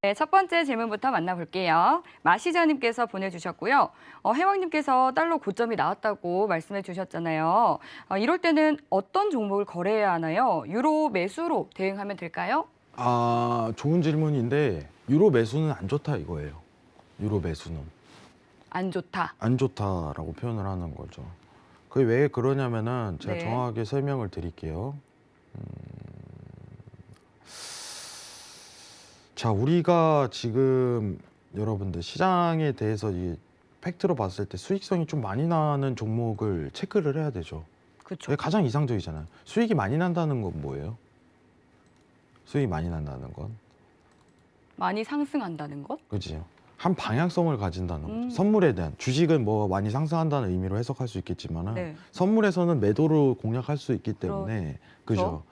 네, 첫 번째 질문부터 만나볼게요. 마시자님께서 보내주셨고요. 해왕님께서 달러 고점이 나왔다고 말씀해 주셨잖아요. 이럴 때는 어떤 종목을 거래해야 하나요? 유로 매수로 대응하면 될까요? 아, 좋은 질문인데 유로 매수는 안 좋다 이거예요. 유로 매수는 안 좋다. 안 좋다라고 표현을 하는 거죠. 그게 왜 그러냐면은 제가 네. 정확하게 설명을 드릴게요. 자, 우리가 지금 여러분들 시장에 대해서 이 팩트로 봤을 때 수익성이 좀 많이 나는 종목을 체크를 해야 되죠. 그렇죠. 그게 가장 이상적이잖아요. 수익이 많이 난다는 건 뭐예요? 수익이 많이 난다는 건, 많이 상승한다는 것? 그지? 한 방향성을 가진다는 거죠. 음. 선물에 대한 주식은 뭐 많이 상승한다는 의미로 해석할 수 있겠지만은 네. 선물에서는 매도로 공략할 수 있기 때문에 그죠. 그렇죠.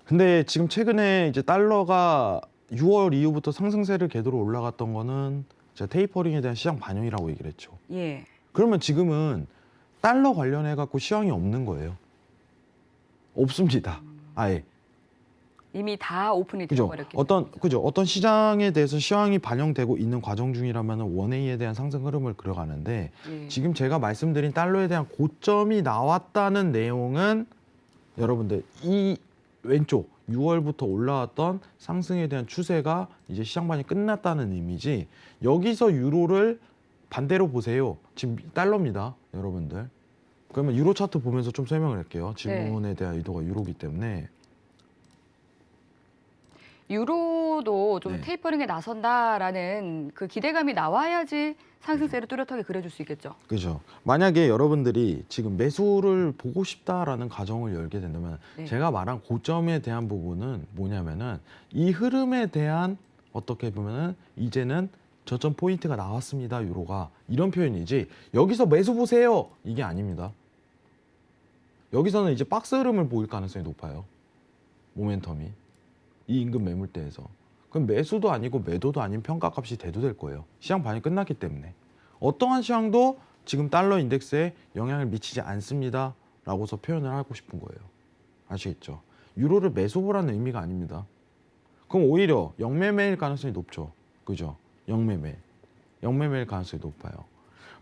근데 지금 최근에 이제 달러가 6월 이후부터 상승세를 궤도로 올라갔던 거는 제가 테이퍼링에 대한 시장 반영이라고 얘기를 했죠. 예. 그러면 지금은 달러 관련해 갖고 시황이 없는 거예요. 없습니다. 아예. 이미 다 오픈이 그죠? 되어버렸기 어떤 때문이죠. 그죠? 어떤 시장에 대해서 시황이 반영되고 있는 과정 중이라면 원웨이에 대한 상승 흐름을 그려가는데 예. 지금 제가 말씀드린 달러에 대한 고점이 나왔다는 내용은 여러분들 이 왼쪽 6월부터 올라왔던 상승에 대한 추세가 이제 시장 반영이 끝났다는 의미지, 여기서 유로를 반대로 보세요. 지금 달러입니다, 여러분들. 그러면 유로 차트 보면서 좀 설명을 할게요. 질문에 대한 의도가 유로기 때문에. 유로도 좀 네. 테이퍼링에 나선다라는 그 기대감이 나와야지 상승세를 뚜렷하게 그려줄 수 있겠죠. 그죠. 만약에 여러분들이 지금 매수를 보고 싶다라는 가정을 열게 된다면 네. 제가 말한 고점에 대한 부분은 뭐냐면은 이 흐름에 대한 어떻게 보면은 이제는 저점 포인트가 나왔습니다, 유로가, 이런 표현이지 여기서 매수 보세요 이게 아닙니다. 여기서는 이제 박스 흐름을 보일 가능성이 높아요. 모멘텀이 이 임금 매물대에서. 그럼 매수도 아니고 매도도 아닌 평가값이 대두될 거예요. 시장 반영이 끝났기 때문에. 어떠한 시황도 지금 달러 인덱스에 영향을 미치지 않습니다 라고서 표현을 하고 싶은 거예요. 아시겠죠? 유로를 매수 보라는 의미가 아닙니다. 그럼 오히려 영매매일 가능성이 높죠. 그죠? 영매매일 가능성이 높아요.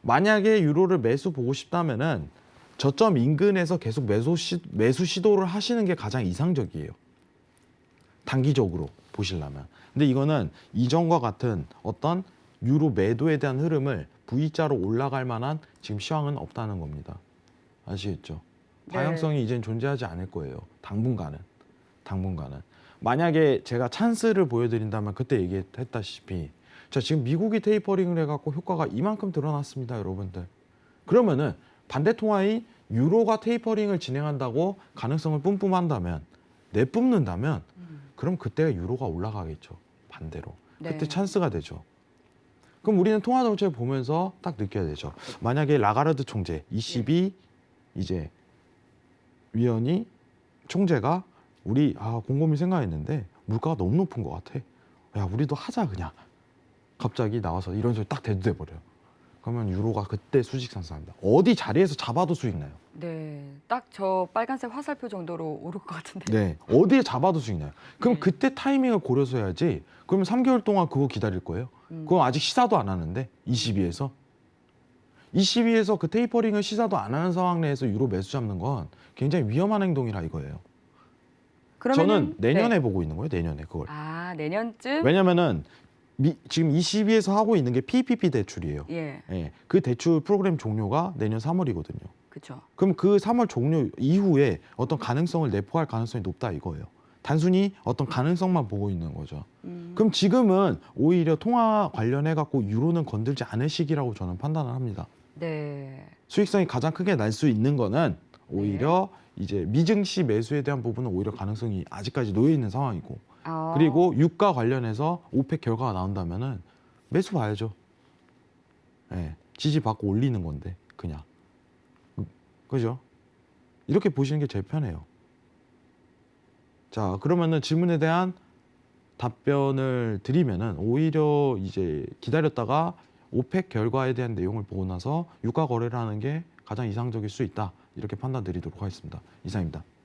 만약에 유로를 매수 보고 싶다면은 저점 인근에서 계속 매수 시도를 하시는 게 가장 이상적이에요. 단기적으로 보시려면. 근데 이거는 이전과 같은 어떤 유로 매도에 대한 흐름을 V자로 올라갈 만한 지금 시황은 없다는 겁니다. 아시겠죠? 네. 방향성이 이젠 존재하지 않을 거예요. 당분간은. 만약에 제가 찬스를 보여드린다면 그때 얘기했다시피, 자, 지금 미국이 테이퍼링을 해갖고 효과가 이만큼 드러났습니다, 여러분들. 그러면은 반대 통화인 유로가 테이퍼링을 진행한다고 가능성을 뿜뿜한다면, 내뿜는다면, 그럼 그때 유로가 올라가겠죠. 반대로. 네. 그때 찬스가 되죠. 그럼 우리는 통화 정책을 보면서 딱 느껴야 되죠. 만약에 라가르드 총재, ECB 이제 위원이, 총재가 우리 곰곰이 생각했는데 물가가 너무 높은 것 같아. 야, 우리도 하자 그냥. 갑자기 나와서 이런 소리 딱 대두돼 버려요. 그러면 유로가 그때 수직 상승합니다. 어디 자리에서 잡아도 수익 나요. 네, 딱 저 빨간색 화살표 정도로 오를 것 같은데. 네, 어디에 잡아도 수익 나요. 그럼 네. 그때 타이밍을 고려서 해야지. 그러면 3개월 동안 그거 기다릴 거예요. 그건 아직 시사도 안 하는데 22에서 그 테이퍼링을 시사도 안 하는 상황 내에서 유로 매수 잡는 건 굉장히 위험한 행동이라 이거예요. 저는 내년에 네. 보고 있는 거예요. 내년에 그걸. 내년쯤? 왜냐면은 지금 ECB에서 하고 있는 게 PPP 대출이에요. 예, 예, 그 대출 프로그램 종료가 내년 3월이거든요. 그렇죠. 그럼 그 3월 종료 이후에 어떤 가능성을 내포할 가능성이 높다 이거예요. 단순히 어떤 가능성만 보고 있는 거죠. 그럼 지금은 오히려 통화 관련해 갖고 유로는 건들지 않을 시기라고 저는 판단을 합니다. 네. 수익성이 가장 크게 날 수 있는 거는 오히려 이제 미증시 매수에 대한 부분은 오히려 가능성이 아직까지 놓여 있는 상황이고, 그리고 유가 관련해서 오펙 결과가 나온다면은 매수 봐야죠. 예, 지지받고 올리는 건데 그냥. 그죠? 이렇게 보시는 게 제일 편해요. 자, 그러면은 질문에 대한 답변을 드리면은 오히려 이제 기다렸다가 오펙 결과에 대한 내용을 보고 나서 유가 거래를 하는 게 가장 이상적일 수 있다. 이렇게 판단 드리도록 하겠습니다. 이상입니다.